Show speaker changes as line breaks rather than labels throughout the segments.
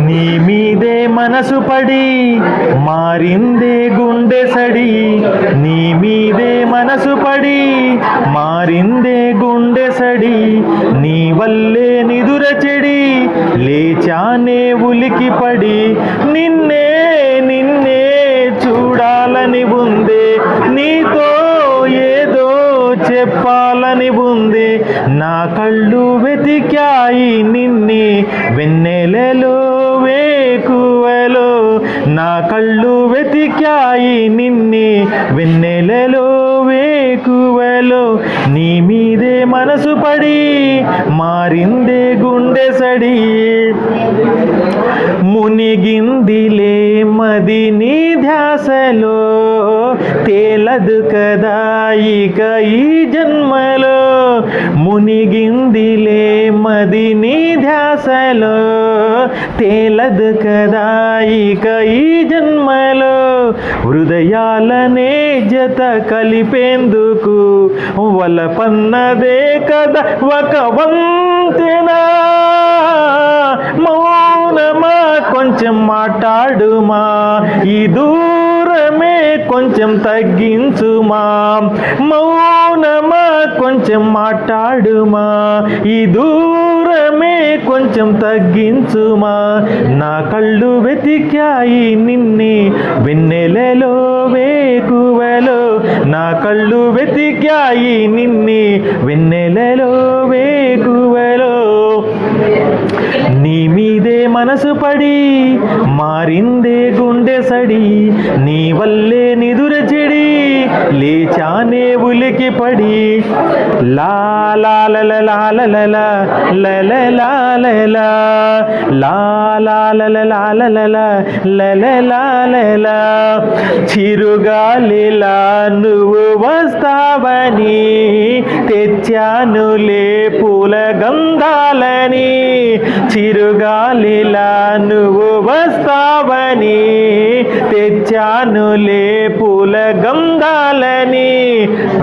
నీ మీదే మనసు పడి మారిందే గుండె సడి, నీ మీదే మనసు పడి మారిందే గుండె సడి, నీ వల్లే నిదుర చెడి లేచానే ఉలికి పడి, నిన్నే నిన్నే చూడాలని ఉందే, నీతో ఏదో చెప్పాలని ఉంది, నా కళ్ళు వెతికాయి నిన్నే వెన్నెలలో వేకువలో, నా కళ్ళు వెతికాయి నిన్నే వెన్నెలలో వేకువలో, నీ మీదే మనసు పడి మారిందే గుండె సడి, మునిగిందిలే మది నీ ధ్యాసలో, తేలదు కదా ఇక ఈ జన్మలో, మునిగిందిలే మది నీ ధ్యాసలో, తేలదు కదా ఇక ఈ జన్మలో, హృదయాలనే జత కలిపేందుకు వలపన్నదే కదా ఒక వంతెనా, మౌనమా కొంచెం మాట్లాడుమా, ఈ దూరమే కొంచెం తగ్గించుమా, మౌనమా కొంచెం మాట్లాడుమా, ఈ దూరమే కొంచెం తగ్గించుమా, నా కళ్ళు వెతికాయి నిన్నే వెన్నెలలో వేకువలో, నా కళ్ళు వెతికాయి నిన్నే వెన్నెలలో వేకువలో, నీ మీదే మనసు పడి మారిందే గుండె సడి, నీ వల్లే నిదుర చెడి లేచానే ఉలికి పడి, లా లా లా లా లా లా లా లా లా లా లా లా లా, చిరుగాలిలా నువ్వు వస్తావని తెచ్చానులే పూల గంధాలని, చిరుగాలిలా నువ్వు వస్తావని తెచ్చానులే పూల గంధాలని,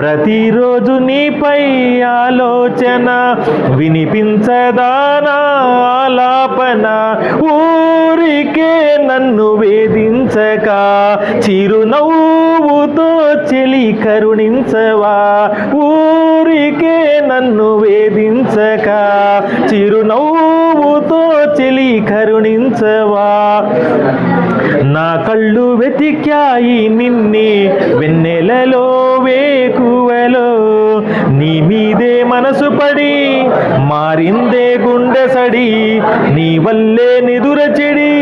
ప్రతిరోజు నీపై ఆలోచన వినిపించదానా ఆలాపన, ఊరికే నన్ను వేధించక చిరునవ్వుతో చెలి కరుణించవా, ఊరికే నన్ను వేధించక చిరునవ్వుతో చెలి కరుణించవా, నా కళ్ళు వెతికాయి నిన్నే వెన్నెలలో వేకువలో, నీ మీదే మనసు పడి మారిందే గుండె సడి, నీ వల్లే నిదుర చెడి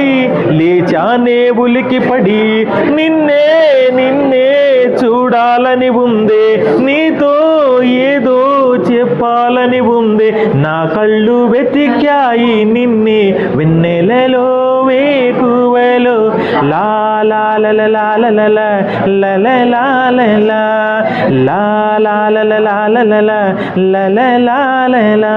లేచానే ఉలికి పడి, నిన్నే నిన్నే చూడాలని ఉందే, నీతో ఏదో చెప్పాలని ఉంది, నా కళ్ళు వెతికాయి నిన్నే వెన్నెలలో వేకువలో, లా లా లా లా లా లా లా లా లా లా లా లా లా లా లా లా లా లా లా.